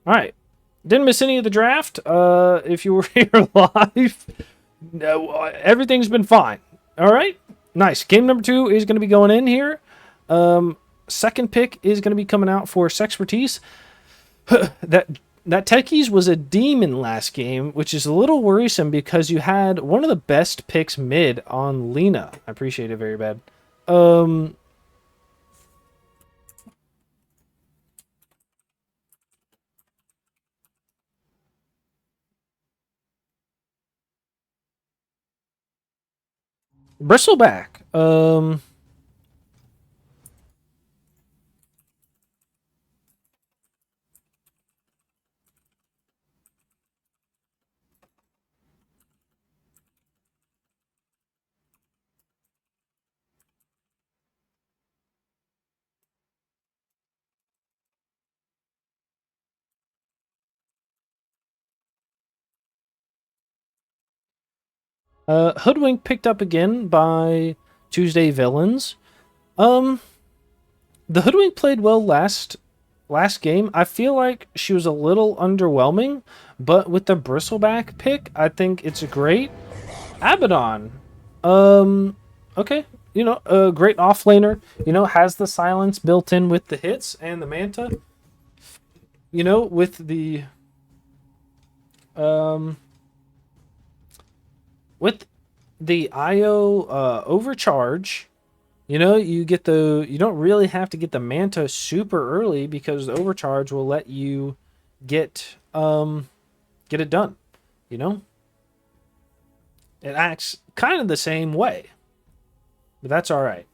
All right. Didn't miss any of the draft. If you were here live, no, everything's been fine. All right. Nice. Game number 2 is going to be going in here. Second pick is going to be coming out for Sexpertise. That Techies was a demon last game, which is a little worrisome because you had one of the best picks mid on Lena. I appreciate it very bad. Bristleback. Hoodwink picked up again by Tuesday Villains. The Hoodwink played well last game. I feel like she was a little underwhelming, but with the Bristleback pick, I think it's a great. Abaddon. Okay. You know, a great offlaner. You know, has the silence built in with the hits and the Manta. You know, with the with the IO overcharge, you know, you don't really have to get the Manta super early because the overcharge will let you get it done, you know? It acts kind of the same way. But that's all right.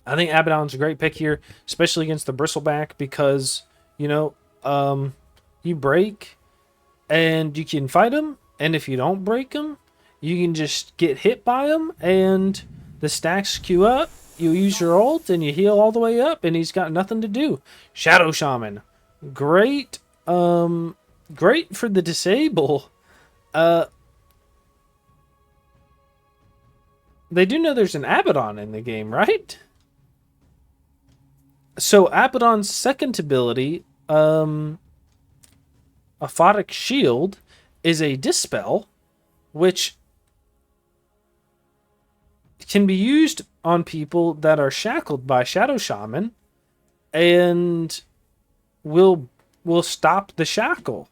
I think Abaddon's a great pick here, especially against the Bristleback because, you know, you break and you can fight him, and if you don't break him, you can just get hit by him and the stacks queue up, you use your ult and you heal all the way up and he's got nothing to do. Shadow Shaman. Great great for the disable. They do know there's an Abaddon in the game, right? So Abaddon's second ability, Aphotic Shield, is a Dispel, which can be used on people that are shackled by Shadow Shaman and will stop the shackle.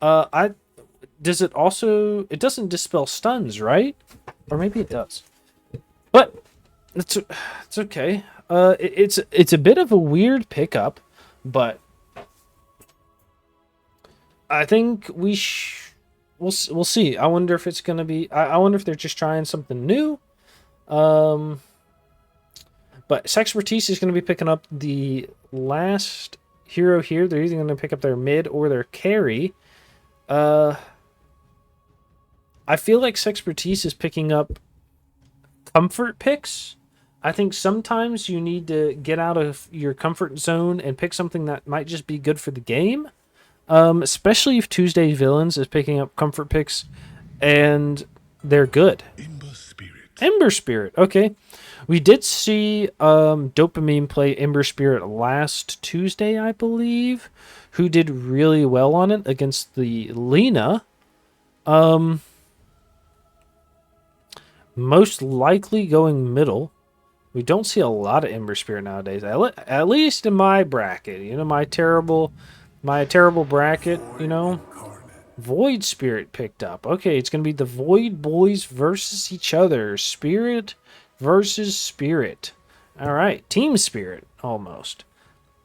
Does it also, it doesn't dispel stuns, right? Or maybe it does. But it's okay. It's a bit of a weird pickup, but I think we'll see. I wonder if it's going to be, I wonder if they're just trying something new. But Sexpertise is going to be picking up the last hero here. They're either going to pick up their mid or their carry. I feel like Sexpertise is picking up comfort picks. I think sometimes you need to get out of your comfort zone and pick something that might just be good for the game. Especially if Tuesday Villains is picking up comfort picks and they're good. Ember Spirit. Okay. We did see Dopamine play Ember Spirit last Tuesday, I believe, who did really well on it against the Lena. Most likely going middle. We don't see a lot of Ember Spirit nowadays, at least in my bracket. You know, my terrible bracket, you know. Void Spirit picked up. Okay, it's going to be the Void Boys versus each other. Spirit versus Spirit. All right, Team Spirit, almost.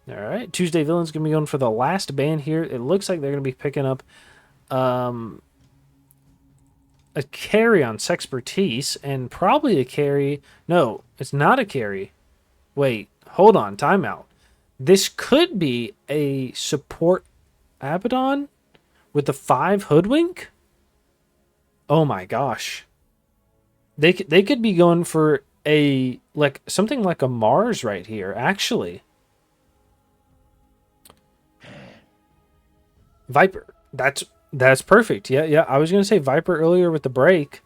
All right, Tuesday Villain's going to be going for the last ban here. It looks like they're going to be picking up a carry on Sexpertise and probably a carry. No, it's not a carry. Wait, hold on, timeout. This could be a support Abaddon with the 5 Hoodwink? Oh my gosh. They could be going for a something like a Mars right here, actually. Viper. That's perfect. Yeah. I was going to say Viper earlier with the break.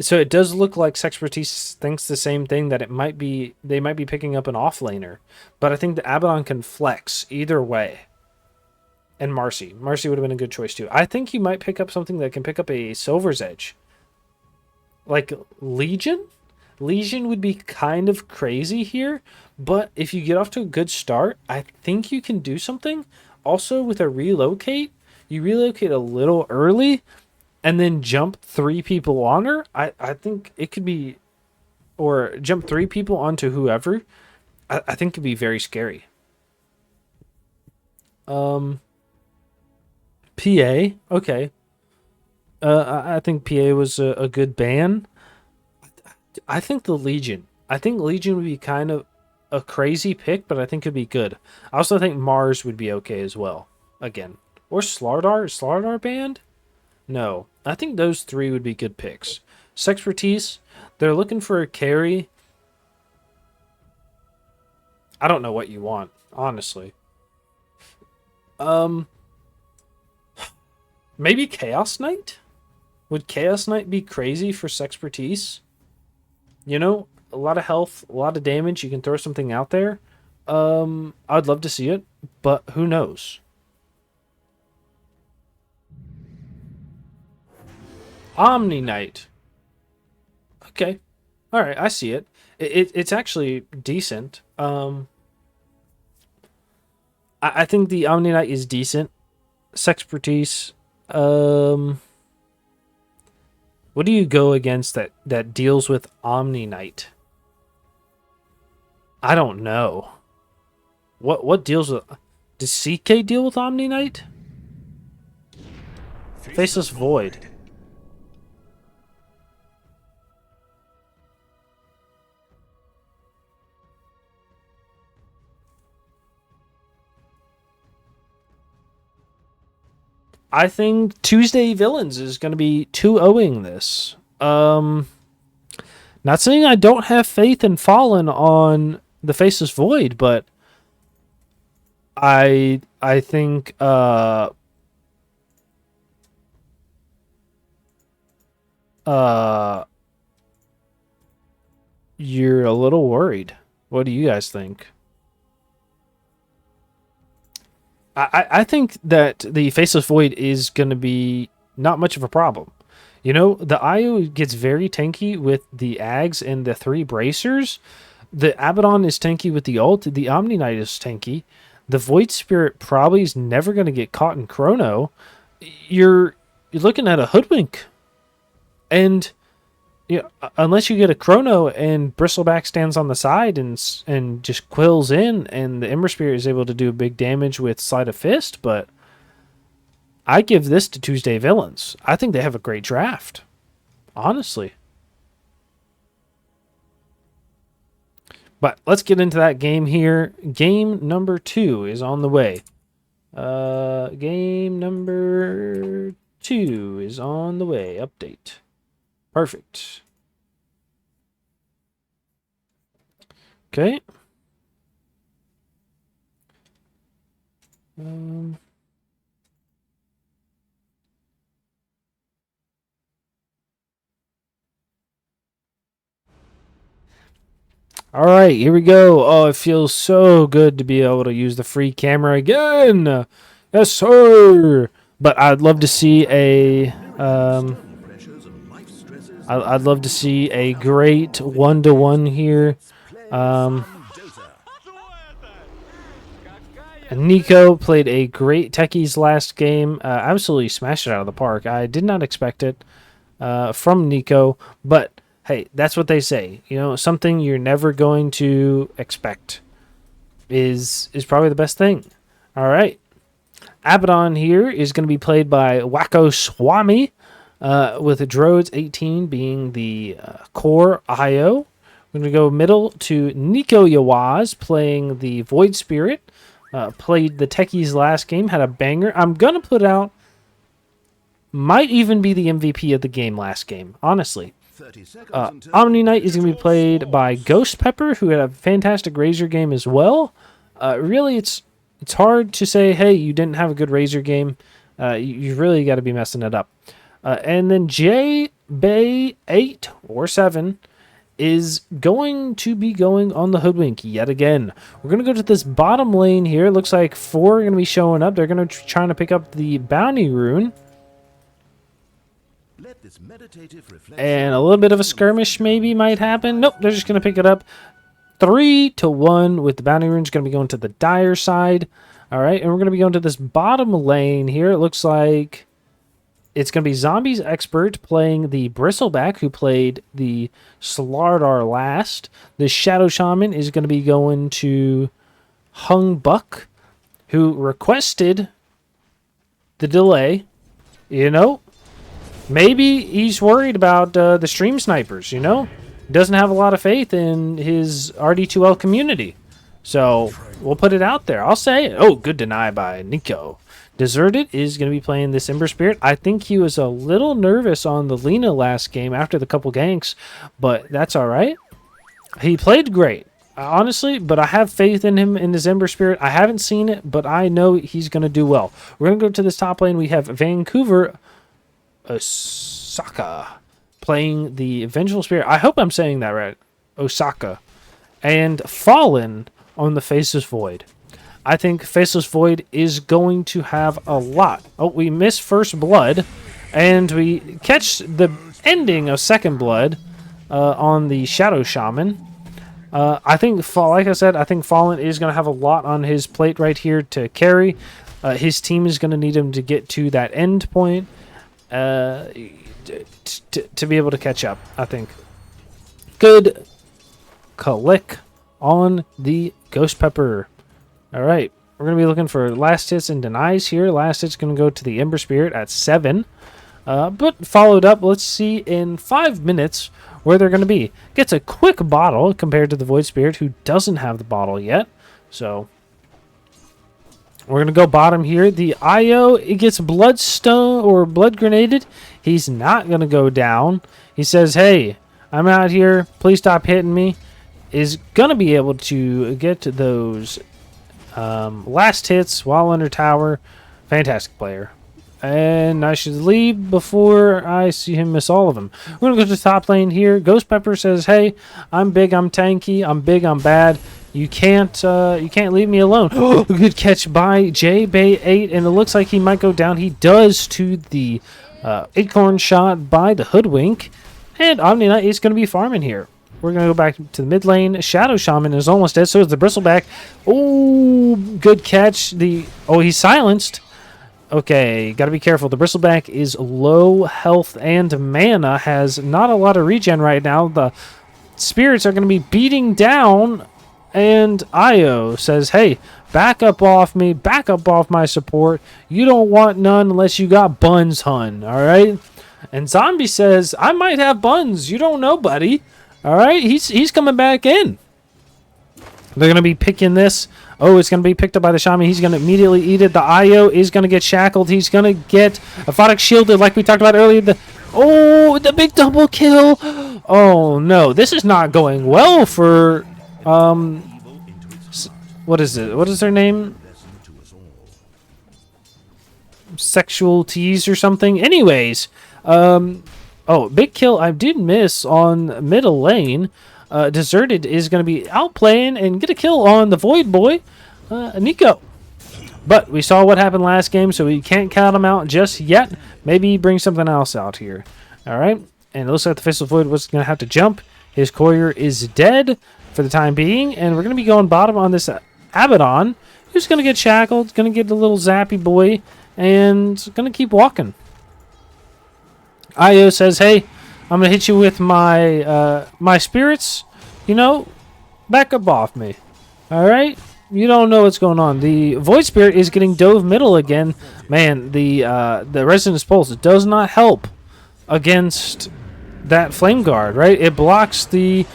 So it does look like Sexpertise thinks the same thing, that they might be picking up an offlaner, but I think the Abaddon can flex either way. And Marcy would have been a good choice too. I think you might pick up something that can pick up a Silver's Edge, like Legion. Legion would be kind of crazy here, but if you get off to a good start, I think you can do something. Also, with a relocate, you relocate a little early and then jump 3 people on her. I think it could be, or jump 3 people onto whoever. I think could be very scary. PA, okay. I think PA was a good ban. I think the Legion. I think Legion would be kind of a crazy pick, but I think it'd be good. I also think Mars would be okay as well. Again. Or Slardar? Is Slardar banned? No. I think those 3 would be good picks. Sexpertise, they're looking for a carry. I don't know what you want, honestly. Maybe Chaos Knight? Would Chaos Knight be crazy for Sexpertise? You know, a lot of health, a lot of damage. You can throw something out there. I'd love to see it, but who knows? Omni Knight. Okay. All right, I see it. It's actually decent. I think the Omni Knight is decent. Sexpertise. What do you go against that deals with Omni Knight? I don't know. What deals with... Does CK deal with Omni Knight? Faceless Void. I think Tuesday Villains is going to be 2-0ing this. Not saying I don't have faith in Fallen on the Faceless Void, but I think you're a little worried. What do you guys think? I think that the Faceless Void is going to be not much of a problem. You know, the IO gets very tanky with the Ags and the 3 bracers. The Abaddon is tanky with the ult. The Omni Knight is tanky. The Void Spirit probably is never going to get caught in Chrono. You're looking at a hoodwink. And you know, unless you get a Chrono and Bristleback stands on the side and just quills in, and the Ember Spirit is able to do big damage with Sleight of Fist, but I give this to Tuesday Villains. I think they have a great draft, honestly. But let's get into that game here. Game number 2 is on the way. Game number 2 is on the way. Update. Perfect. Okay. All right, here we go. Oh, it feels so good to be able to use the free camera again. Yes, sir. But I'd love to see a I'd love to see a great 1-to-1 here. Nico played a great Techies last game. Absolutely smashed it out of the park. I did not expect it from Nico, but hey, that's what they say. You know, something you're never going to expect is probably the best thing. All right. Abaddon here is going to be played by Wacko Swami, with Droids 18 being the core IO. We're going to go middle to Nico Yawaz playing the Void Spirit. Played the Techies last game, had a banger. I'm going to put out, might even be the MVP of the game last game, honestly. Omni Knight is going to be played by Ghost Pepper, who had a fantastic Razor game as well. Really, it's hard to say, hey, you didn't have a good Razor game. You really got to be messing it up. And then Jay JBay8 or 7 is going to be going on the hoodwink yet again. We're going to go to this bottom lane here. It looks like 4 are going to be showing up. They're going to trying to pick up the bounty rune. And a little bit of a skirmish maybe might happen. Nope, they're just going to pick it up. 3-1 with the bounty runes going to be going to the dire side. All right, and we're going to be going to this bottom lane here. It looks like it's going to be ZombiesExpert playing the Bristleback, who played the Slardar last. The Shadow Shaman is going to be going to Hung Buck, who requested the delay. You know, maybe he's worried about the stream snipers, you know? Doesn't have a lot of faith in his RD2L community. So, we'll put it out there. I'll say it. Oh, good deny by Nico. Deserted is going to be playing this Ember Spirit. I think he was a little nervous on the Lena last game after the couple ganks, but that's all right. He played great, honestly, but I have faith in him in his Ember Spirit. I haven't seen it, but I know he's going to do well. We're going to go to this top lane. We have Vancouver Osaka playing the Vengeful Spirit. I hope I'm saying that right. Osaka. And Fallen on the Faceless Void. I think Faceless Void is going to have a lot. Oh, we miss First Blood, and we catch the ending of Second Blood on the Shadow Shaman. I think, like I said, I think Fallen is going to have a lot on his plate right here to carry. His team is going to need him to get to that end point to be able to catch up, I think. Good click on the Ghost Pepper. All right, we're going to be looking for last hits and denies here. Last hit's going to go to the Ember Spirit at 7. But followed up, let's see in 5 minutes where they're going to be. Gets a quick bottle compared to the Void Spirit, who doesn't have the bottle yet. So we're going to go bottom here. The IO, it gets Bloodstone or Blood Grenaded. He's not going to go down. He says, hey, I'm out here. Please stop hitting me. Is going to be able to get to those last hits while under tower. Fantastic player. And I should leave before I see him miss all of them. We're going to go to the top lane here. Ghost Pepper says, hey, I'm big, I'm tanky, I'm big, I'm bad. You can't leave me alone. Good catch by JBay7, and it looks like he might go down. He does to the acorn shot by the Hoodwink. And Omni Knight is going to be farming here. We're going to go back to the mid lane. Shadow Shaman is almost dead. So is the Bristleback. Oh, good catch. He's silenced. Okay, got to be careful. The Bristleback is low health and mana. Has not a lot of regen right now. The spirits are going to be beating down. And Io says, hey, back up off me. Back up off my support. You don't want none unless you got buns, hun. All right? And Zombie says, I might have buns. You don't know, buddy. All right, he's coming back in. They're going to be picking this. Oh, it's going to be picked up by the Shaman. He's going to immediately eat it. The IO is going to get shackled. He's going to get Aphotic shielded like we talked about earlier. The big double kill. Oh, no. This is not going well for... what is it? What is their name? Sexual Tease or something? Anyways, oh, big kill I did miss on middle lane. Deserted is going to be outplaying and get a kill on the Void Boy, Nico. But we saw what happened last game, so we can't count him out just yet. Maybe bring something else out here. All right, and it looks like the Fist of Void was going to have to jump. His courier is dead for the time being, and we're going to be going bottom on this Abaddon, who's going to get shackled, going to get a little zappy boy, and going to keep walking. Io says, hey, I'm going to hit you with my my spirits. You know, back up off me. All right? You don't know what's going on. The Void Spirit is getting dove middle again. Man, the Resonance Pulse does not help against that Flame Guard, right? It blocks the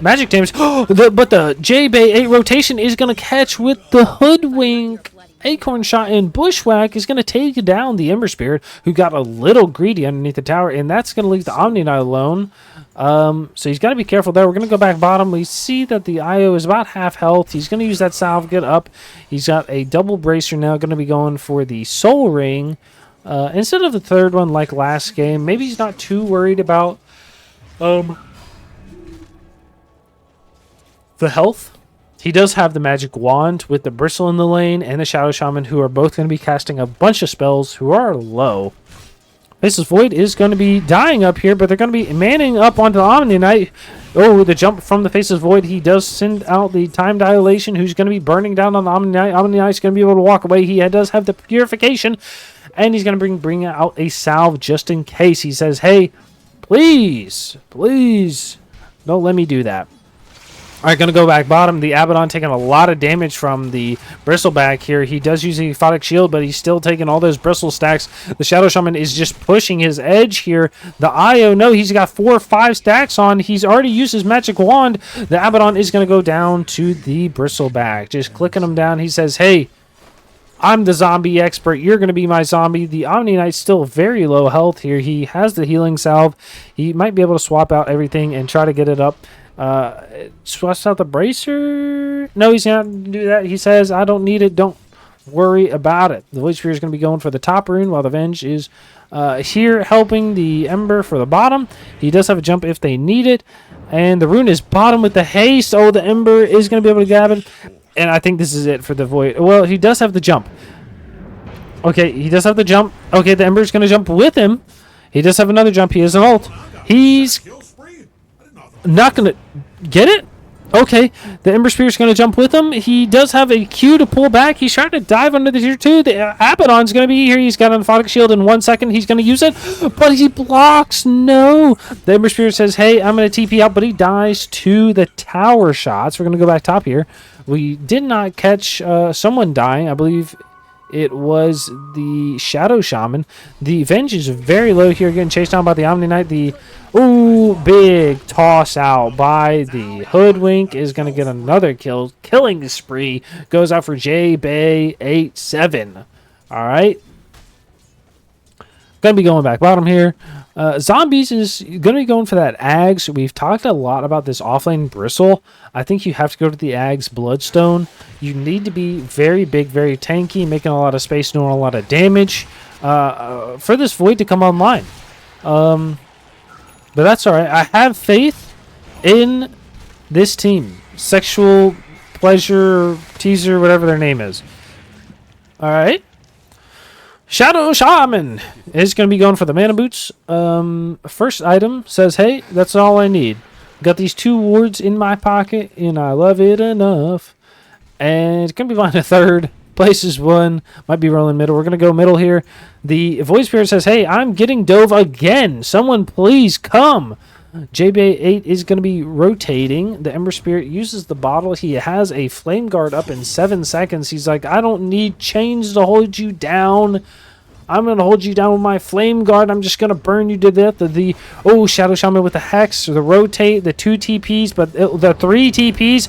magic damage. But the JBay8 rotation is going to catch with the Hoodwink. Acorn Shot and Bushwhack is going to take down the Ember Spirit, who got a little greedy underneath the tower, and that's going to leave the Omni Knight alone. So he's got to be careful there. We're going to go back bottom. We see that the IO is about half health. He's going to use that salve, get up. He's got a double bracer now, going to be going for the Soul Ring instead of the third one like last game. Maybe he's not too worried about the health. He does have the magic wand with the Bristle in the lane and the Shadow Shaman, who are both going to be casting a bunch of spells who are low. Faceless Void is going to be dying up here, but they're going to be manning up onto the Omni Knight. Oh, the jump from the Faceless Void. He does send out the Time Dilation, who's going to be burning down on the Omni Knight. Omni Knight's going to be able to walk away. He does have the Purification, and he's going to bring out a salve just in case. He says, hey, please, don't let me do that. All right, going to go back bottom. The Abaddon taking a lot of damage from the Bristleback here. He does use the Aphotic Shield, but he's still taking all those Bristle stacks. The Shadow Shaman is just pushing his edge here. The Io, no, he's got 4 or 5 stacks on. He's already used his Magic Wand. The Abaddon is going to go down to the Bristleback. Just clicking him down. He says, hey, I'm the zombie expert. You're going to be my zombie. The Omni Knight's still very low health here. He has the healing salve. He might be able to swap out everything and try to get it up. Swaps out the bracer. No, he's not going to do that. He says, I don't need it. Don't worry about it. The Void Sphere is going to be going for the top rune while the Venge is here helping the Ember for the bottom. He does have a jump if they need it. And the rune is bottom with the haste. Oh, the Ember is going to be able to grab it. And I think this is it for the Void. Well, he does have the jump. Okay, he does have the jump. Okay, the Ember is going to jump with him. He does have another jump. He has an ult. He's not going to get it. Okay, the Ember Spear is going to jump with him. He does have a Q to pull back. He's trying to dive under the tier 2. The Abaddon's going to be here. He's got an Aphotic Shield in 1 second. He's going to use it, but he blocks. No. The Ember Spear says, hey, I'm going to TP out, but he dies to the tower shots. We're going to go back top here. We did not catch someone dying. I believe it was the Shadow Shaman. The Venge is very low here, getting chased down by the Omni Knight. The big toss out by the Hoodwink is going to get another kill. Killing spree goes out for JBay7. All right. Going to be going back bottom here. Zombies is going to be going for that Ags. We've talked a lot about this offlane Bristle. I think you have to go to the Ags Bloodstone. You need to be very big, very tanky, making a lot of space, doing a lot of damage for this Void to come online. But that's all right. I have faith in this team. Sexual Pleasure Teaser, whatever their name is. All right. Shadow Shaman is going to be going for the Mana Boots. First item says, hey, that's all I need. Got these 2 wards in my pocket, and I love it enough. And it's going to be fine a third. Place is 1. Might be rolling middle. We're going to go middle here. The Void Spirit says, hey, I'm getting dove again. Someone please come. JBay8 is going to be rotating. The Ember Spirit uses the bottle. He has a Flame Guard up in 7 seconds. He's like, I don't need chains to hold you down. I'm going to hold you down with my Flame Guard. I'm just going to burn you to death. Shadow Shaman with the Hex, the Rotate, the 2 TPs, but the 3 TPs.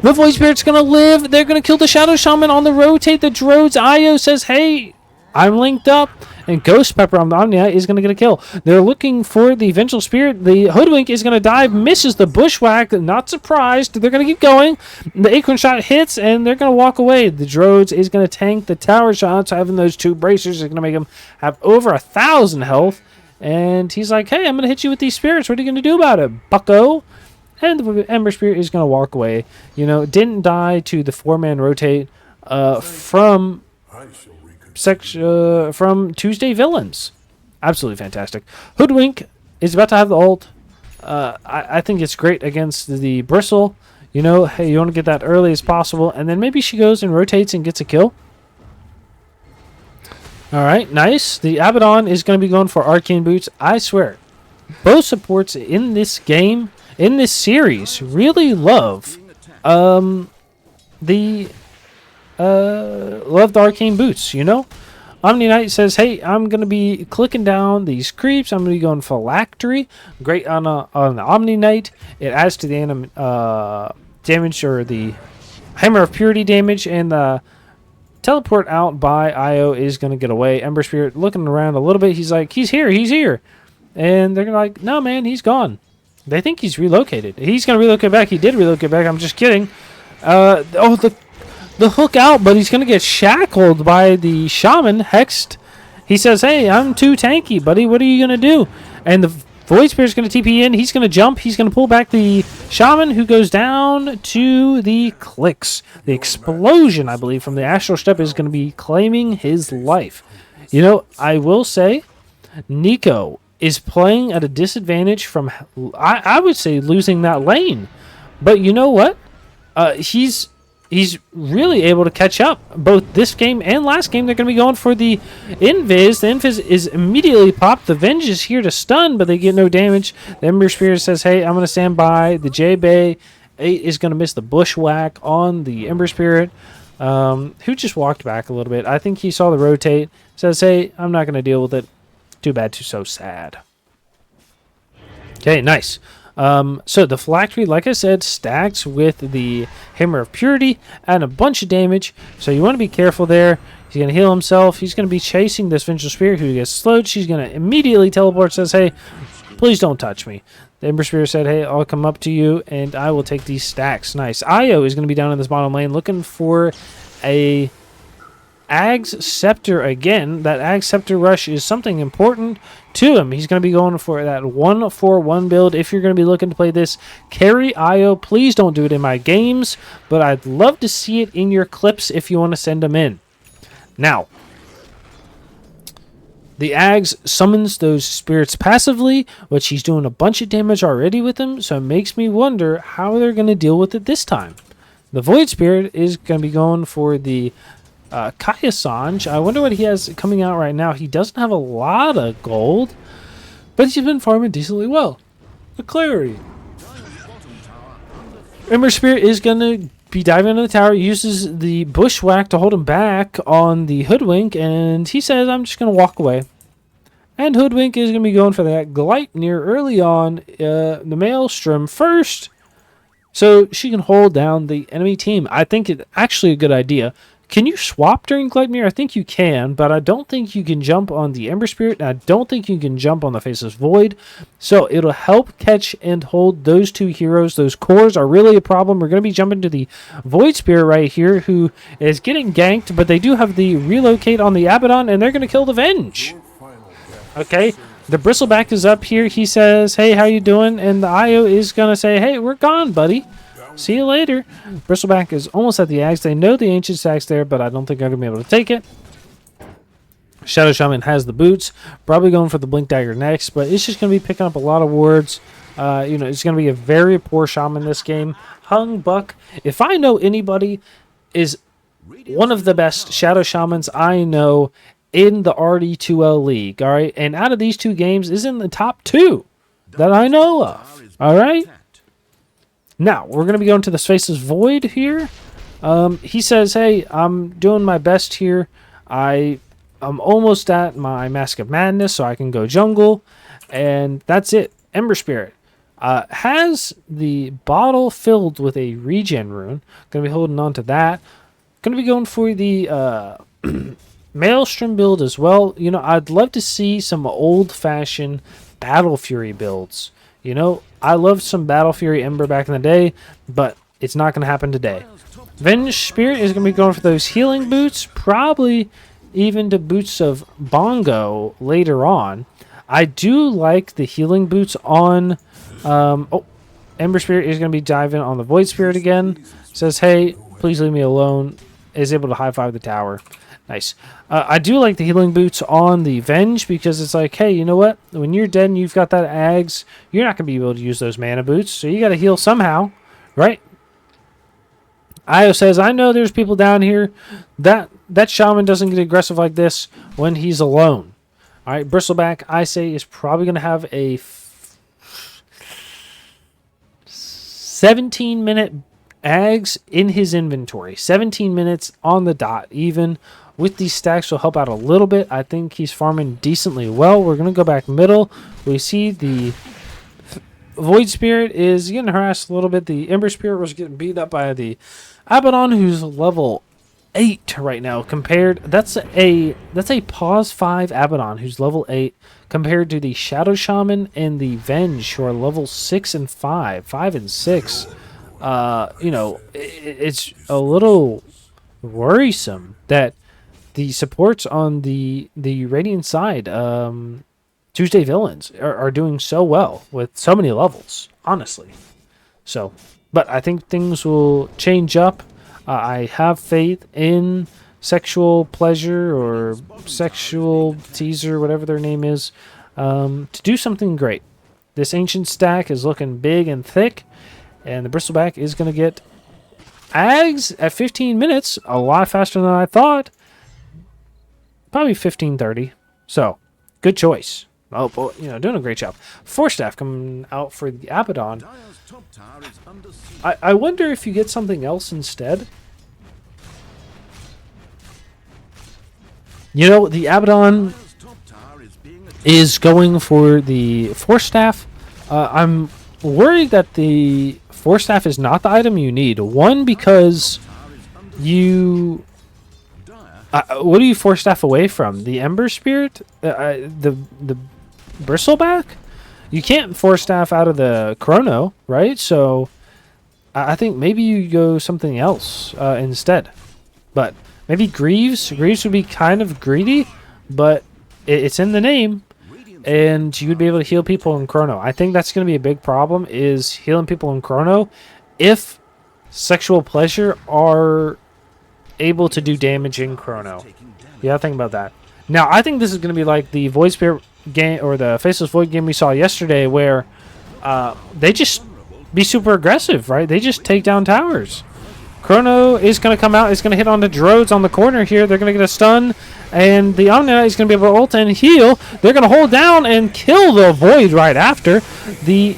The Void Spirit's going to live. They're going to kill the Shadow Shaman on the Rotate. The Drode's Io says, hey, I'm linked up. And Ghost Pepper on the Omnia is going to get a kill. They're looking for the Vengeful Spirit. The Hoodwink is going to dive, misses the Bushwhack. Not surprised. They're going to keep going. The Acorn Shot hits, and they're going to walk away. The Drodes is going to tank the Tower Shots. Having those 2 bracers is going to make him have over 1,000 health. And he's like, hey, I'm going to hit you with these spirits. What are you going to do about it, bucko? And the Ember Spirit is going to walk away. Didn't die to the 4-man Rotate from Tuesday Villains. Absolutely fantastic. Hoodwink is about to have the ult. I think it's great against the Bristle. Hey, you want to get that early as possible, and then maybe she goes and rotates and gets a kill. All right, nice. The Abaddon is going to be going for Arcane Boots. I swear, both supports in this game, in this series, really love the Arcane Boots, Omni Knight says, hey, I'm going to be clicking down these creeps. I'm going to be going Phylactery. Great on the Omni Knight. It adds to the damage, or the Hammer of Purity damage, and the teleport out by Io is going to get away. Ember Spirit looking around a little bit. He's like, he's here. And they're like, no, man, he's gone. They think he's relocated. He's going to relocate back. He did relocate back. I'm just kidding. The hook out, but he's going to get shackled by the Shaman, hexed, He says, hey, I'm too tanky, buddy. What are you going to do? And the Void Spirit's going to TP in. He's going to jump. He's going to pull back the Shaman, who goes down to the clicks. The explosion, I believe, from the Astral Step is going to be claiming his life. You know, I will say, Nico is playing at a disadvantage from, I would say, losing that lane. But you know what? He's really able to catch up. Both this game and last game, they're going to be going for the Invis. The Invis is immediately popped. The Venge is here to stun, but they get no damage. The Ember Spirit says, hey, I'm going to stand by. The JBay7 is going to miss the Bushwhack on the Ember Spirit, who just walked back a little bit. I think he saw the rotate. Says, hey, I'm not going to deal with it. Too bad, too so sad. Okay, nice. So the Phylactery, like I said, stacks with the Hammer of Purity and a bunch of damage. So you want to be careful there. He's going to heal himself. He's going to be chasing this Vengeful Spirit who gets slowed. She's going to immediately teleport. Says, hey, please don't touch me. The Ember Spirit said, hey, I'll come up to you and I will take these stacks. Nice. Io is going to be down in this bottom lane looking for a Ag's Scepter again. That Ag's Scepter rush is something important to him. He's going to be going for that 1-4-1 build. If you're going to be looking to play this, carry Io. Please don't do it in my games, but I'd love to see it in your clips if you want to send them in. Now, the Ags summons those spirits passively, which he's doing a bunch of damage already with them, so it makes me wonder how they're going to deal with it this time. The Void Spirit is going to be going for the Kaya Sanj. I wonder what he has coming out right now. He doesn't have a lot of gold, but he's been farming decently well. The Clarity. Ember Spirit is going to be diving into the tower, uses the Bushwhack to hold him back on the Hoodwink, and he says, I'm just going to walk away. And Hoodwink is going to be going for that Gleipnir early on, the Maelstrom first, so she can hold down the enemy team. I think it's actually a good idea. Can you swap during Gleipnir? I think you can, but I don't think you can jump on the Ember Spirit, and I don't think you can jump on the Faceless Void. So it'll help catch and hold those two heroes. Those cores are really a problem. We're going to be jumping to the Void Spirit right here, who is getting ganked, but they do have the relocate on the Abaddon, and they're going to kill the Venge. Okay, the Bristleback is up here. He says, hey, how you doing? And the Io is going to say, hey, we're gone, buddy. See you later. Bristleback is almost at the Axe. They know the Ancient Stack's there, but I don't think I'm going to be able to take it. Shadow Shaman has the boots. Probably going for the Blink Dagger next, but it's just going to be picking up a lot of wards. You know, it's going to be a very poor Shaman this game. Hung Buck, if I know anybody, is one of the best Shadow Shamans I know in the RD2L League, all right? And out of these two games is in the top 2 that I know of, all right? Now, we're going to be going to the Faceless Void here. He says, hey, I'm doing my best here. I'm almost at my Mask of Madness, so I can go jungle. And that's it. Ember Spirit has the bottle filled with a regen rune. Going to be holding on to that. Going to be going for the Maelstrom build as well. You know, I'd love to see some old-fashioned Battle Fury builds. You know, I loved some Battle Fury Ember back in the day, but it's not going to happen today. Venge Spirit is going to be going for those healing boots, probably even to boots of Bongo later on. I do like the healing boots on... Ember Spirit is going to be diving on the Void Spirit again. Says, hey, please leave me alone. Is able to high-five the tower. Nice. I do like the healing boots on the Venge because it's like, hey, you know what? When you're dead and you've got that Ags, you're not going to be able to use those mana boots, so you got to heal somehow, right? Io says, I know there's people down here. That Shaman doesn't get aggressive like this when he's alone. All right, Bristleback, I say, is probably going to have a 17-minute Ags in his inventory. 17 minutes on the dot, even. With these stacks will help out a little bit. I think he's farming decently well. We're going to go back middle. We see the Void Spirit is getting harassed a little bit. The Ember Spirit was getting beat up by the Abaddon, who's level 8 right now. Compared, that's a pause 5 Abaddon who's level 8 compared to the Shadow Shaman and the Venge who are level 6 and 5 and 6. You know, it's a little worrisome that the supports on the Radiant side, Tuesday Villains, are doing so well with so many levels, honestly. So, but I think things will change up. I have faith in Sexual Pleasure or Sexual Teaser, whatever their name is, to do something great. This Ancient stack is looking big and thick, and the Bristleback is going to get Ags at 15 minutes, a lot faster than I thought. Probably 15:30. So, good choice. Oh, boy, doing a great job. Force Staff coming out for the Abaddon. I wonder if you get something else instead. The Abaddon is going for the Force Staff. I'm worried that the Force Staff is not the item you need. One, because you... what do you Force Staff away from? The Ember Spirit? The Bristleback? You can't Force Staff out of the Chrono, right? So I think maybe you go something else instead. But maybe Greaves. Greaves would be kind of greedy, but it's in the name. And you would be able to heal people in Chrono. I think that's going to be a big problem, is healing people in Chrono if Sexual Pleasure are able to do damage in Chrono. Yeah, think about that. Now, I think this is going to be like the Void Spirit game, or the Faceless Void game we saw yesterday, where they just be super aggressive, right? They just take down towers. Chrono is going to come out. It's going to hit on the Droids on the corner here. They're going to get a stun. And the Omni Knight is going to be able to ult and heal. They're going to hold down and kill the Void right after. The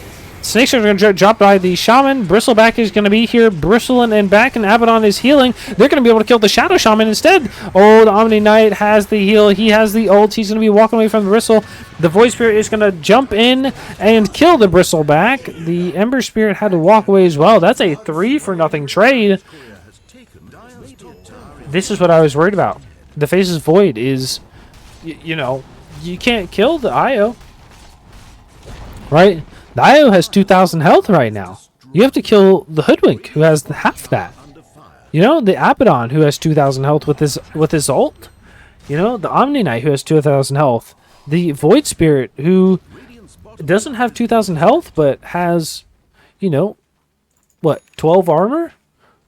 Snakes are going to drop by the Shaman. Bristleback is going to be here, bristling and back, and Abaddon is healing. They're going to be able to kill the Shadow Shaman instead. Oh, the Omni Knight has the heal. He has the ult. He's going to be walking away from the Bristle. The Void Spirit is going to jump in and kill the Bristleback. The Ember Spirit had to walk away as well. That's a 3-for-0 trade. This is what I was worried about. The Faceless Void is, you can't kill the IO. Right? The IO has 2,000 health right now. You have to kill the Hoodwink, who has half that. The Abaddon, who has 2,000 health with his ult. The Omni Knight, who has 2,000 health. The Void Spirit, who doesn't have 2,000 health, but has, 12 armor?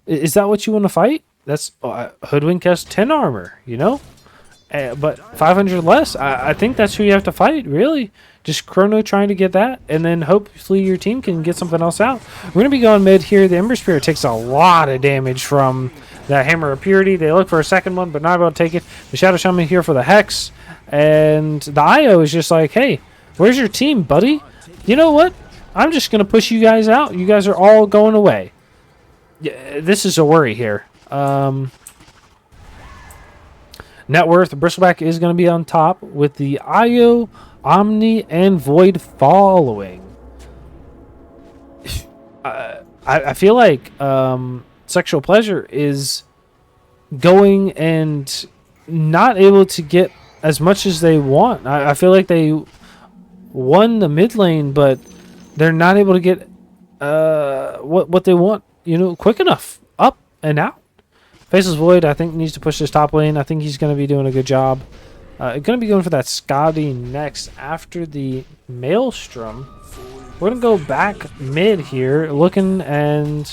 Is that what you want to fight? That's Hoodwink has 10 armor, but 500 less. I think that's who you have to fight, really. Just Chrono trying to get that, and then hopefully your team can get something else out. We're going to be going mid here. The Ember Spirit takes a lot of damage from that Hammer of Purity. They look for a second one, but not able to take it. The Shadow Shaman here for the Hex, and the IO is just like, hey, where's your team, buddy? You know what? I'm just going to push you guys out. You guys are all going away. Yeah, this is a worry here. Net worth, Bristleback is going to be on top with the IO, Omni, and Void following. I feel like Sexual Pleasure is going and not able to get as much as they want. I feel like they won the mid lane, but they're not able to get what they want, quick enough up and out. Faceless Void, I think, needs to push this top lane. I think he's going to be doing a good job. Going to be going for that Scotty next after the Maelstrom. We're going to go back mid here, looking, and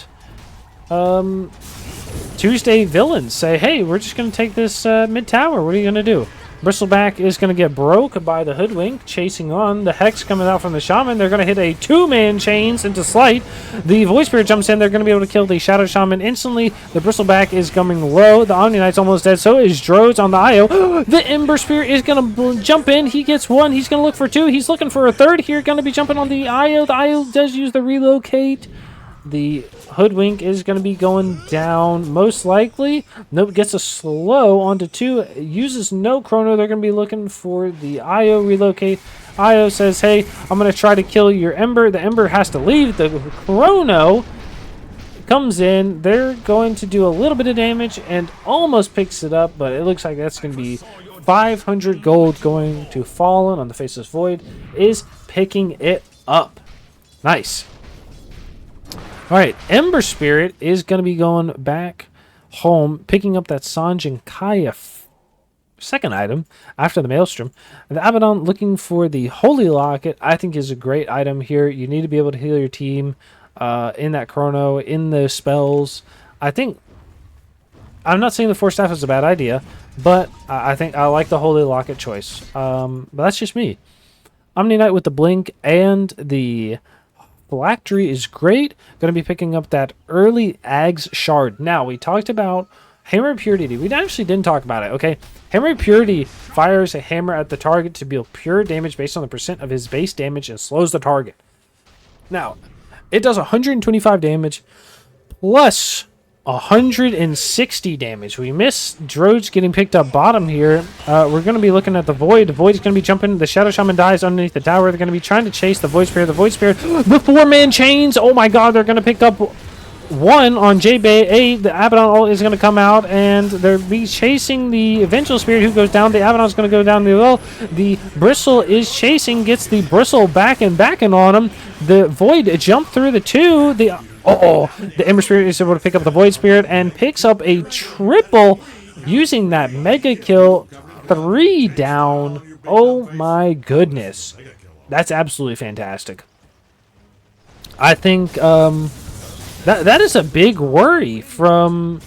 Tuesday Villains say, hey, we're just going to take this mid tower. What are you going to do? Bristleback is going to get broke by the Hoodwink, chasing on. The Hex coming out from the Shaman. They're going to hit a 2-man chains into Slight. The Void Spirit jumps in. They're going to be able to kill the Shadow Shaman instantly. The Bristleback is coming low. The Omni Knight's almost dead. So is Droids on the IO. The Ember Spirit is going to jump in. He gets one. He's going to look for two. He's looking for a third here. Going to be jumping on the IO. The IO does use the relocate. The Hoodwink is going to be going down most likely. Nope, gets a slow onto 2. Uses no chrono. They're going to be looking for the IO relocate. IO says, hey, I'm going to try to kill your Ember. The Ember has to leave. The chrono comes in. They're going to do a little bit of damage and almost picks it up, but it looks like that's going to be 500 gold going to Fallen on the Faceless Void. Is picking it up. Nice. All right, Ember Spirit is going to be going back home, picking up that Sanj and Kaya second item after the Maelstrom. The Abaddon looking for the Holy Locket, I think is a great item here. You need to be able to heal your team in that chrono, in the spells. I'm not saying the Force Staff is a bad idea, but I think I like the Holy Locket choice. But that's just me. Omni Knight with the Blink and the Phylactery is great. Going to be picking up that early Ags Shard. Now, we talked about Hammer of Purity. We actually didn't talk about it, okay? Hammer of Purity fires a hammer at the target to deal pure damage based on the percent of his base damage and slows the target. Now, it does 125 damage plus 160 damage. We missed Droge getting picked up bottom here. We're going to be looking at the Void. The Void is going to be jumping. The Shadow Shaman dies underneath the tower. They're going to be trying to chase the Void Spirit. The Void Spirit, the 4-man chains. Oh my god, they're going to pick up one on JBay7. The Abaddon ult is going to come out, and they'll be chasing the Vengeful Spirit, who goes down. The Abaddon is going to go down as well. The Bristle is chasing, gets the Bristle backing on him. The Void jumped through the two. The Ember Spirit is able to pick up the Void Spirit and picks up a triple using that mega kill. 3 down. Oh my goodness. That's absolutely fantastic. I think that is a big worry from,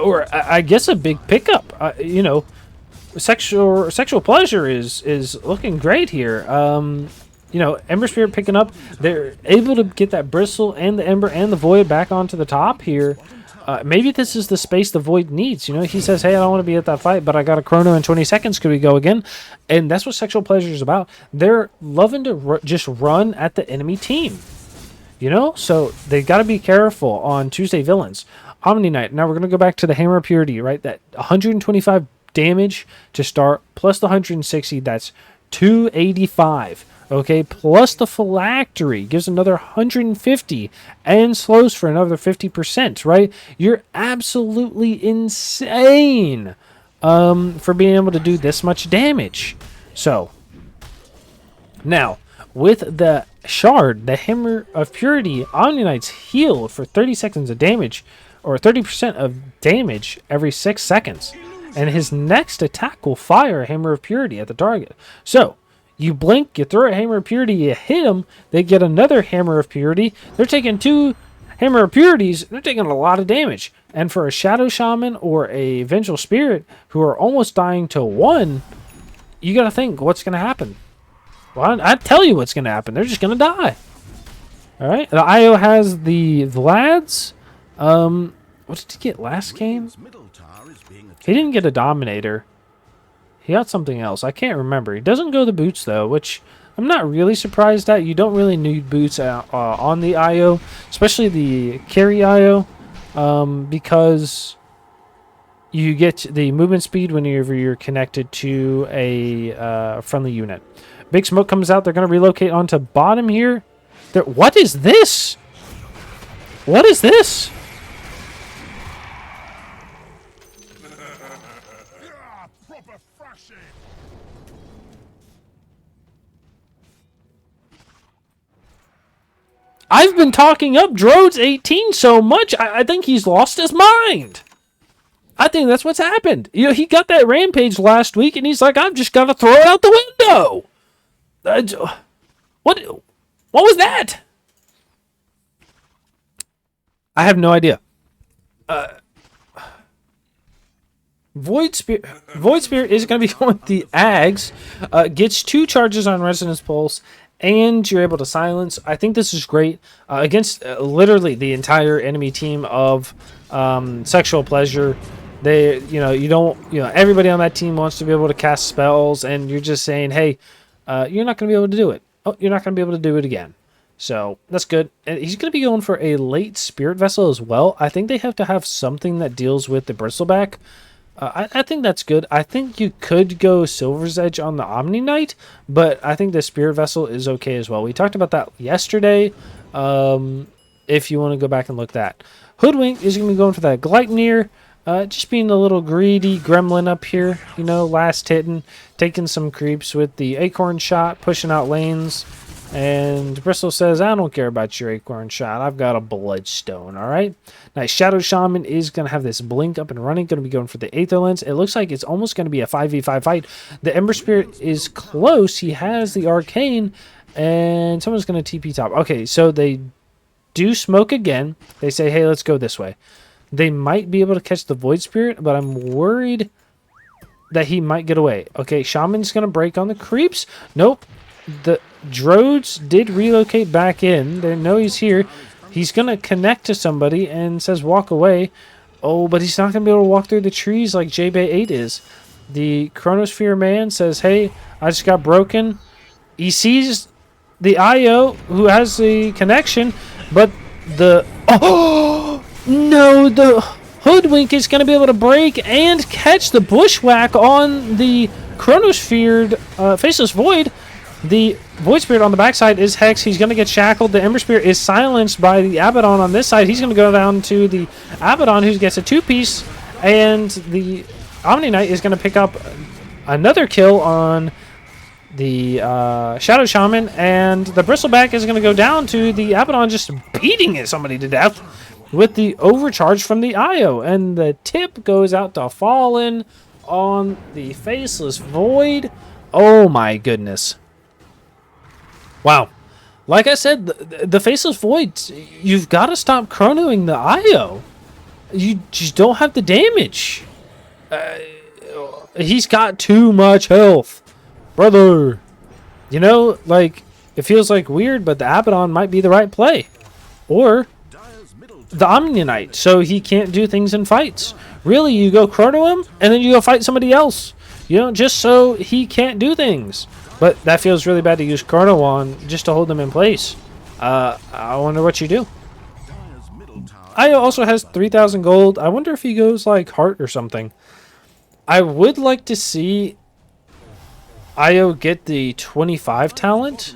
or I guess a big pickup. Sexual pleasure is looking great here. Ember Spirit picking up. They're able to get that Bristle and the Ember and the Void back onto the top here. Maybe this is the space the Void needs. He says, hey, I don't want to be at that fight, but I got a chrono in 20 seconds. Could we go again? And that's what Sexual Pleasure is about. They're loving to just run at the enemy team. So they got to be careful on Tuesday Villains. Omni Knight. Now we're going to go back to the Hammer of Purity, right? That 125 damage to start, plus the 160, that's 285. Okay, plus the Phylactery gives another 150 and slows for another 50%, right? You're absolutely insane for being able to do this much damage. So, now, with the Shard, the Hammer of Purity, Omni Knight's healed for 30 seconds of damage, or 30% of damage every 6 seconds. And his next attack will fire a Hammer of Purity at the target. So, you blink, you throw a Hammer of Purity, you hit them, they get another Hammer of Purity. They're taking 2 Hammer of Purities, they're taking a lot of damage. And for a Shadow Shaman or a Vengeful Spirit who are almost dying to 1, you got to think, what's going to happen? Well, I tell you what's going to happen. They're just going to die. All right. The IO has the Vlads. What did he get last game? He didn't get a Dominator. He got something else. I can't remember. He doesn't go the boots, though, which I'm not really surprised at. You don't really need boots on the IO, especially the carry IO, because you get the movement speed whenever you're connected to a friendly unit. Big Smoke comes out. They're going to relocate onto bottom here. What is this? What is this? I've been talking up Drodes18 so much, I think he's lost his mind. I think that's what's happened. He got that rampage last week, and he's like, I've just got to throw it out the window. What was that? I have no idea. Void Spirit is going to be going with the Ags. Gets 2 charges on Resonance Pulse, and you're able to silence. I think this is great against literally the entire enemy team of Sexual Pleasure. Everybody on that team wants to be able to cast spells, and you're just saying, hey, you're not going to be able to do it. Oh, you're not going to be able to do it again. So that's good. And he's going to be going for a late Spirit Vessel as well. I think they have to have something that deals with the Bristleback. I think that's good. I think you could go Silver's Edge on the Omni Knight, but I think the Spirit Vessel is okay as well. We talked about that yesterday. If you want to go back and look at that. Hoodwink is going to be going for that Gleipnir. Just being a little greedy gremlin up here, last hitting, taking some creeps with the Acorn Shot, pushing out lanes. And Bristol says, I don't care about your acorn shot. I've got a bloodstone, all right? Nice. Shadow Shaman is going to have this blink up and running. Going to be going for the Aether Lens. It looks like it's almost going to be a 5v5 fight. The Ember Spirit is close. He has the Arcane. And someone's going to TP top. Okay, so they do smoke again. They say, hey, let's go this way. They might be able to catch the Void Spirit, but I'm worried that he might get away. Okay, Shaman's going to break on the creeps. Nope. The Droids did relocate back in. They know he's here. He's going to connect to somebody and says walk away. Oh, but he's not going to be able to walk through the trees like JBay7 is. The Chronosphere man says, hey, I just got broken. He sees the IO who has the connection, but the... Oh, no, the Hoodwink is going to be able to break and catch the Bushwhack on the Chronosphere Faceless Void. The Void Spirit on the backside is Hex. He's going to get shackled. The Ember Spirit is silenced by the Abaddon on this side. He's going to go down to the Abaddon, who gets a two-piece. And the Omni Knight is going to pick up another kill on the Shadow Shaman. And the Bristleback is going to go down to the Abaddon, just beating somebody to death with the overcharge from the IO. And the tip goes out to Fallen on the Faceless Void. Oh, my goodness. Wow. Like I said, the Faceless Void, you've got to stop chronoing the IO. You just don't have the damage. He's got too much health. Brother. You know, like, it feels like weird, but the Abaddon might be the right play. Or the Omni Knight, so he can't do things in fights. Really, you go chrono him, and then you go fight somebody else. You know, just so he can't do things. But that feels really bad to use Chrono on just to hold them in place. I wonder what you do. Io also has 3,000 gold. I wonder if he goes like Heart or something. I would like to see Io get the 25 talent.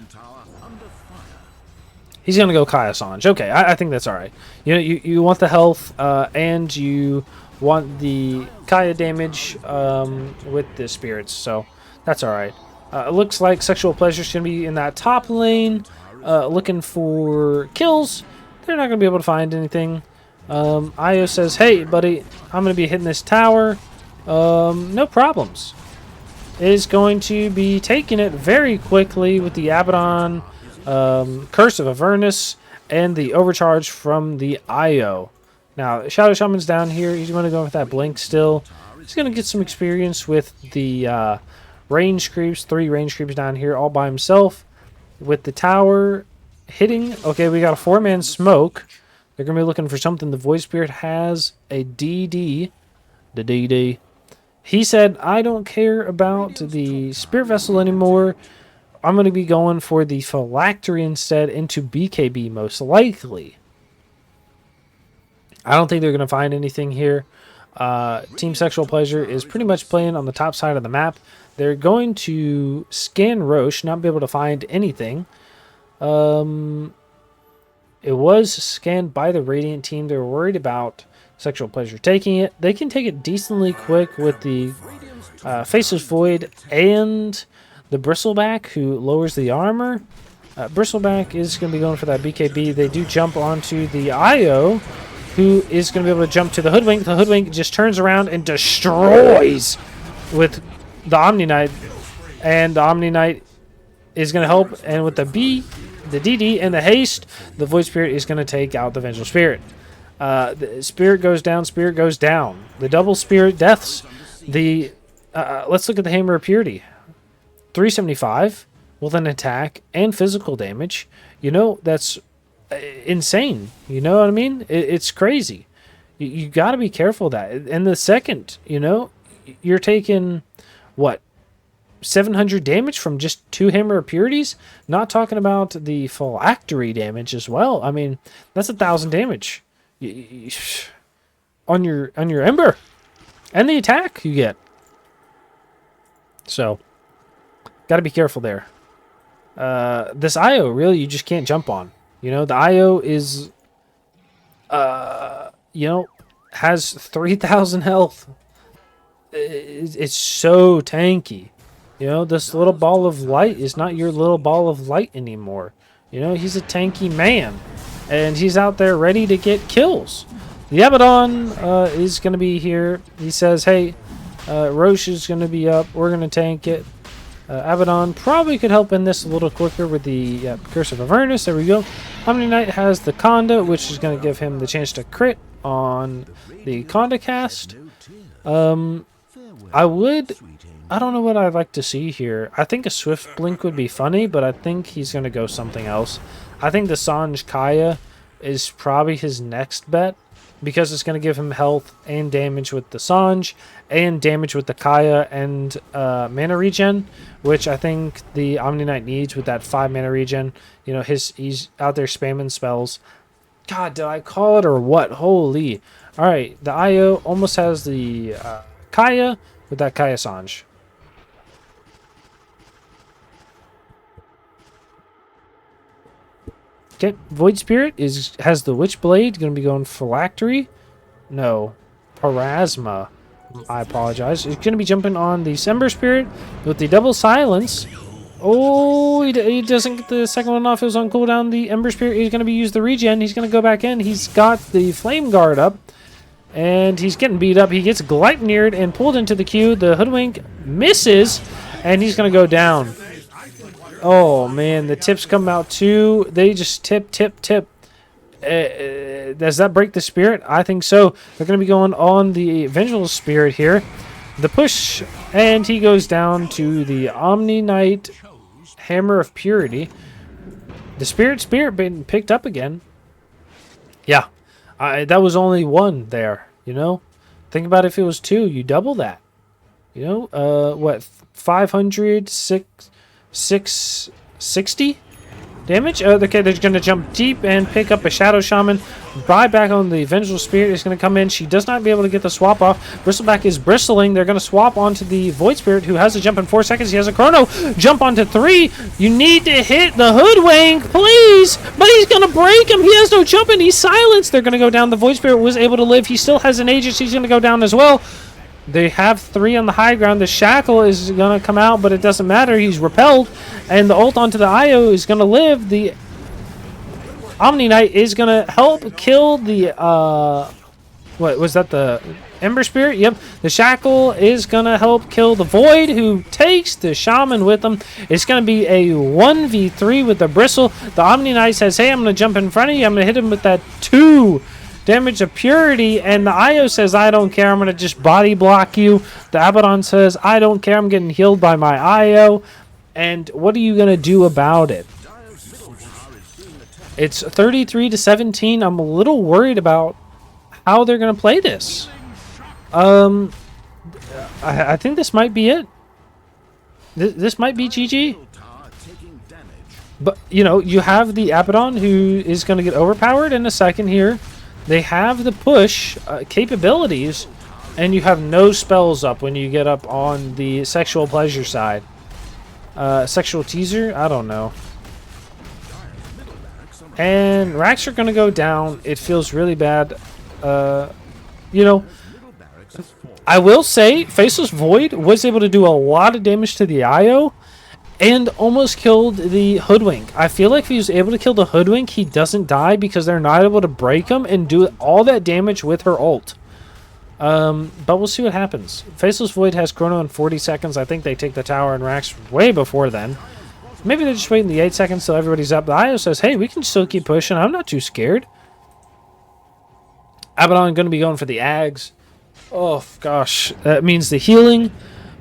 He's going to go Kaya Sanj. Okay, I think that's all right. You know, you want the health and you want the Kaya damage with the spirits. So that's all right. It looks like Sexual Pleasure is going to be in that top lane, looking for kills. They're not going to be able to find anything. Io says, hey, buddy, I'm going to be hitting this tower. No problems. Is going to be taking it very quickly with the Abaddon, Curse of Avernus, and the overcharge from the Io. Now, Shadow Shaman's down here. He's going to go with that blink still. He's going to get some experience with the... range creeps, 3 range creeps down here all by himself with the tower hitting. Okay, we got a 4-man smoke. They're going to be looking for something. The Void Spirit has a DD. The DD. He said, I don't care about the Spirit Vessel anymore. I'm going to be going for the Phylactery instead into BKB most likely. I don't think they're going to find anything here. Team Sexual Pleasure is pretty much playing on the top side of the map. They're going to scan Roche, not be able to find anything. It was scanned by the Radiant team. They were worried about Sexual Pleasure taking it. They can take it decently quick with the Faceless Void and the Bristleback, who lowers the armor. Bristleback is going to be going for that BKB. They do jump onto the IO, who is going to be able to jump to the Hoodwink. The Hoodwink just turns around and destroys with the Omni Knight, and the Omni Knight is going to help, and with the B, the DD, and the haste, the Void Spirit is going to take out the Vengeful Spirit. The Spirit goes down, Spirit goes down. The double Spirit deaths. The let's look at the Hammer of Purity. 375 with an attack and physical damage. You know, that's insane. You know what I mean? It's crazy. You got to be careful of that. And the second, you know, you're taking... what, 700 damage from just 2 Hammer of Purities? Not talking about the Phylactery damage as well. I mean, that's 1,000 damage on your Ember, and the attack you get. So, got to be careful there. This IO, really, you just can't jump on. You know, the IO is, you know, has 3,000 health. It's so tanky. You know, this little ball of light is not your little ball of light anymore. You know, he's a tanky man, and he's out there ready to get kills. The Abaddon is going to be here. He says, hey, Roche is going to be up. We're going to tank it. Abaddon probably could help in this a little quicker with the Curse of Avernus. There we go. Omni Knight has the Conda, which is going to give him the chance to crit on the Conda cast. I don't know what I'd like to see here. I think a Swift Blink would be funny, but I think he's going to go something else. I think the Sange Kaya is probably his next bet, because it's going to give him health and damage with the Sange, and damage with the Kaya and mana regen, which I think the Omni Knight needs with that 5 mana regen. You know, he's out there spamming spells. God, did I call it or what? Holy. Alright, the IO almost has the Kaya with that Kaya Sange. Okay, Void Spirit has the Witch Blade, going to be going Phylactery. No, Parasma. I apologize. It's going to be jumping on the Ember Spirit with the double silence. Oh, he doesn't get the second one off. It was on cooldown. The Ember Spirit is going to use the regen. He's going to go back in. He's got the Flame Guard up, and he's getting beat up. He gets Gleipnired and pulled into the queue. The Hoodwink misses, and he's going to go down. Oh, man, the tips come out too. They just tip. Does that break the spirit? I think so. They're going to be going on the Vengeful Spirit here. The push, and he goes down to the Omni Knight Hammer of Purity. The Spirit being picked up again. Yeah, that was only one there, you know? Think about if it was two. You double that. You know, what, 500, 660 damage? Okay, they're going to jump deep and pick up a Shadow Shaman. Buy back on the Vengeful Spirit is going to come in. She does not be able to get the swap off. Bristleback is bristling. They're going to swap onto the Void Spirit, who has a jump in 4 seconds. He has a chrono. Jump onto 3. You need to hit the Hoodwink, please. But he's going to break him. He has no jump in. He's silenced. They're going to go down. The Void Spirit was able to live. He still has an Aegis. He's going to go down as well. They have 3 on the high ground. The Shackle is going to come out, but it doesn't matter. He's repelled. And the ult onto the IO is going to live. The Omni Knight is going to help kill the... what, was that the Ember Spirit? Yep. The Shackle is going to help kill the Void, who takes the Shaman with him. It's going to be a 1v3 with the Bristle. The Omni Knight says, hey, I'm going to jump in front of you. I'm going to hit him with that 2 damage of purity, and the IO says, I don't care, I'm going to just body block you. The Abaddon says, I don't care, I'm getting healed by my IO. And what are you going to do about it? It's 33-17. I'm a little worried about how they're going to play this. I think this might be it. This might be GG. But, you know, you have the Abaddon, who is going to get overpowered in a second here. They have the push capabilities, and you have no spells up when you get up on the sexual pleasure side. Sexual teaser? I don't know. And racks are going to go down. It feels really bad. You know, I will say Faceless Void was able to do a lot of damage to the IO and almost killed the Hoodwink. I feel like if he was able to kill the Hoodwink, he doesn't die because they're not able to break him and do all that damage with her ult. But we'll see what happens. Faceless Void has chrono in 40 seconds. I think they take the tower and racks way before then. Maybe they're just waiting the 8 seconds till everybody's up. The IO says, hey, we can still keep pushing. I'm not too scared. Abaddon going to be going for the Ags. Oh, gosh. That means the healing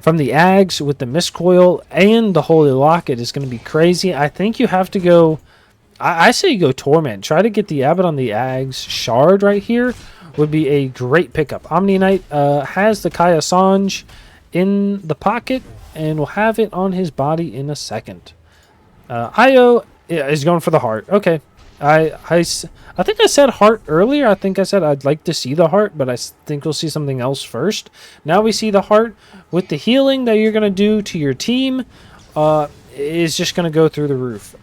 from the Ags with the Mistcoil and the Holy Locket is going to be crazy. I think you have to go... I say you go Torment. Try to get the Abaddon the Ags Shard right here would be a great pickup. Omni Knight has the Kaya Sange in the pocket and will have it on his body in a second. IO is going for the heart. Okay. I think I said heart earlier. I think I said I'd like to see the heart, but I think we'll see something else first. Now we see the heart with the healing that you're going to do to your team is just going to go through the roof.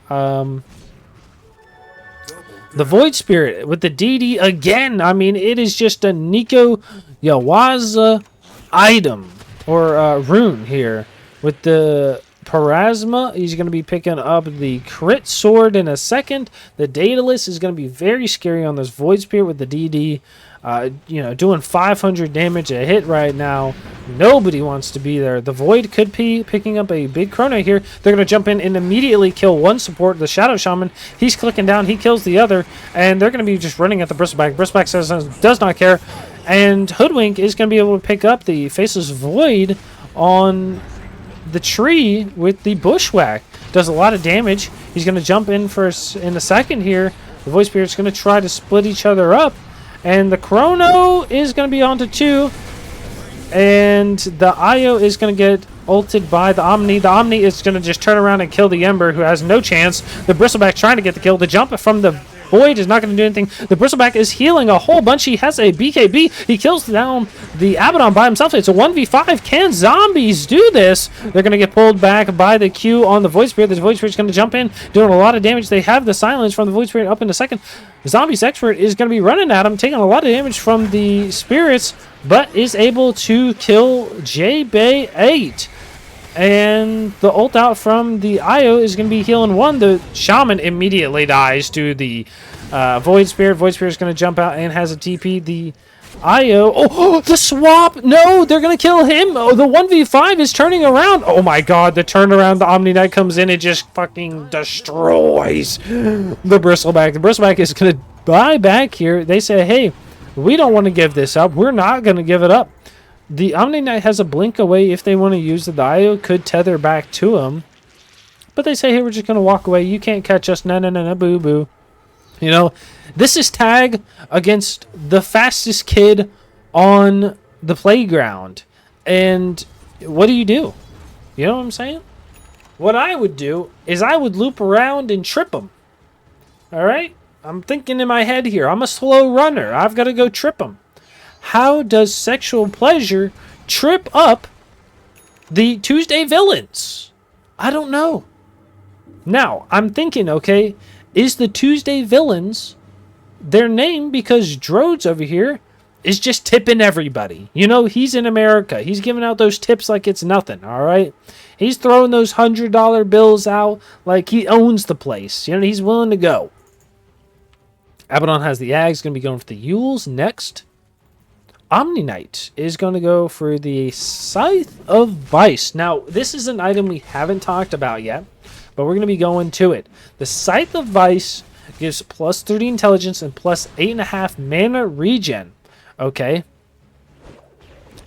The Void Spirit with the DD again. I mean, it is just a Nico Yawaza item or rune here. with the Parasma. He's going to be picking up the Crit Sword in a second. The Daedalus is going to be very scary on this Void Spirit with the DD. Doing 500 damage a hit right now. Nobody wants to be there. The Void could be picking up a big Chrono here. They're going to jump in and immediately kill one support, the Shadow Shaman. He's clicking down. He kills the other. And they're going to be just running at the Bristleback. Bristleback does not care. And Hoodwink is going to be able to pick up the Faceless Void on the tree with the Bushwhack. Does a lot of damage. He's going to jump in in a second here. The Void Spirit's going to try to split each other up. And the Chrono is going to be onto 2. And the Io is going to get ulted by the Omni. The Omni is going to just turn around and kill the Ember, who has no chance. The Bristleback trying to get the kill. The jump from the Void is not going to do anything. The Bristleback is healing a whole bunch. He has a BKB. He kills down the Abaddon by himself. It's a 1v5. Can zombies do this? They're going to get pulled back by the Q on the Void Spirit. The Void Spirit's going to jump in, doing a lot of damage. They have the silence from the Void Spirit up in a second. ZombiesExpert is going to be running at him, taking a lot of damage from the spirits, but is able to kill JBay7. And the ult out from the Io is going to be healing one. The Shaman immediately dies to the Void Spirit. Void Spirit is going to jump out and has a TP. The Io. Oh, the swap. No, they're going to kill him. Oh, the 1v5 is turning around. Oh my god, the turnaround. The Omni Knight comes in and just fucking destroys the Bristleback. The Bristleback is going to buy back here. They say, hey, we don't want to give this up. We're not going to give it up. The Omni Knight has a blink away if they want to use it. The Io could tether back to him. But they say, hey, we're just going to walk away. You can't catch us. No, no, no, no, boo, boo. You know, this is tag against the fastest kid on the playground. And what do? You know what I'm saying? What I would do is I would loop around and trip him. All right? I'm thinking in my head here. I'm a slow runner. I've got to go trip him. How does sexual pleasure trip up the Tuesday villains? I don't know. Now, I'm thinking, okay, is the Tuesday villains their name because Drodes over here is just tipping everybody? You know, he's in America. He's giving out those tips like it's nothing, all right? He's throwing those $100 bills out like he owns the place. You know, he's willing to go. Abaddon has the Ags, going to be going for the Yules next. Omni Knight is going to go for the Scythe of Vice. Now, this is an item we haven't talked about yet, but we're going to be going to it. The Scythe of Vice gives plus 30 intelligence and plus 8.5 mana regen. Okay.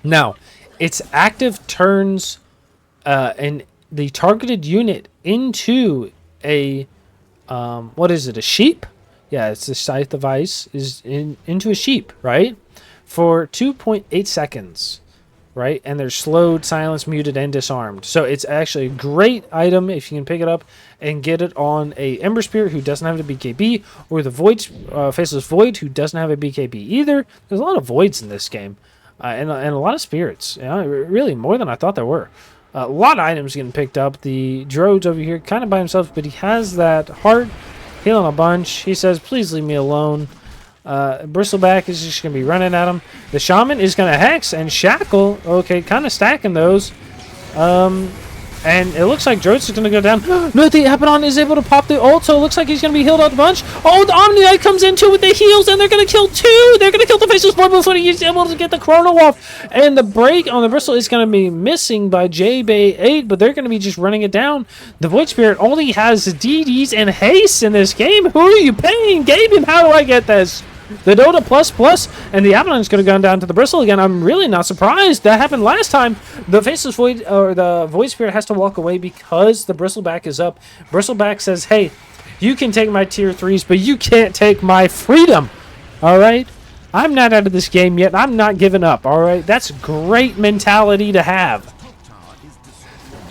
Now, its active turns and the targeted unit into a, what is it, a sheep? Yeah, it's the Scythe of Vice is into a sheep, right? For 2.8 seconds, right? And they're slowed, silenced, muted, and disarmed. So it's actually a great item if you can pick it up and get it on a Ember Spirit who doesn't have a BKB, or the Void, Faceless Void who doesn't have a BKB either. There's a lot of Voids in this game, and a lot of Spirits. You know, really, more than I thought there were. A lot of items getting picked up. The Drodes over here kind of by himself, but he has that heart, healing a bunch. He says, please leave me alone. Bristleback is just going to be running at him. The Shaman is going to Hex and Shackle. Okay, kind of stacking those. And it looks like Drodes is going to go down. No, the Abaddon is able to pop the ult, so it looks like he's going to be healed out a bunch. Oh, the Omni Knight comes in too with the heals, and they're going to kill two. They're going to kill the Faceless Void before he's able to get the Chrono off. And the break on the Bristle is going to be missing by JBay7, but they're going to be just running it down. The Void Spirit only has DDs and haste in this game. Who are you paying? Gabe, how do I get this? The Dota plus, and the Abaddon is going to go down to the Bristle again. I'm really not surprised. That happened last time. The Faceless Void, or the Void Spirit, has to walk away because the Bristleback is up. Bristleback says, hey, you can take my tier 3s, but you can't take my freedom. All right? I'm not out of this game yet. I'm not giving up. All right? That's great mentality to have.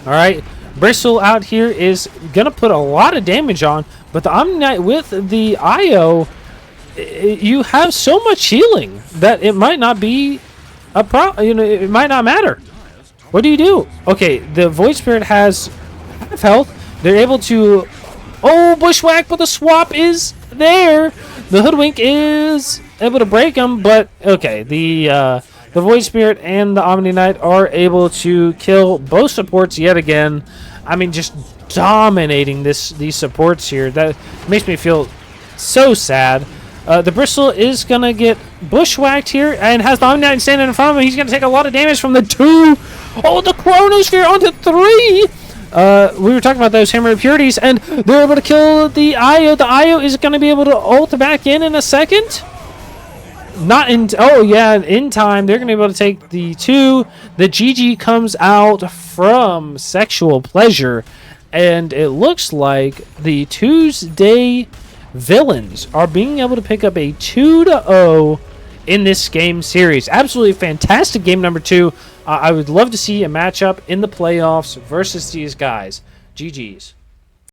All right? Bristle out here is going to put a lot of damage on, but the Omni Knight with the Io, you have so much healing that it might not be a problem. You know, it might not matter. What do you do? Okay, the Void Spirit has half health. They're able to, bushwhack, but the swap is there. The Hoodwink is able to break him, but okay, the The Void Spirit and the Omni Knight are able to kill both supports yet again. I mean, just dominating these supports here. That makes me feel so sad. The Bristle is going to get bushwhacked here and has the Omni Knight standing in front of him. He's going to take a lot of damage from the 2. Oh, the Chronosphere onto 3. We were talking about those Hammer Impurities, and they're able to kill the IO. The IO is going to be able to ult back in a second. Not in... Oh, yeah, in time. They're going to be able to take the 2. The GG comes out from Sexual Pleasure, and it looks like the Tuesday villains are being able to pick up a 2-0 in this game series. Absolutely fantastic game number 2. I would love to see a matchup in the playoffs versus these guys. GG's.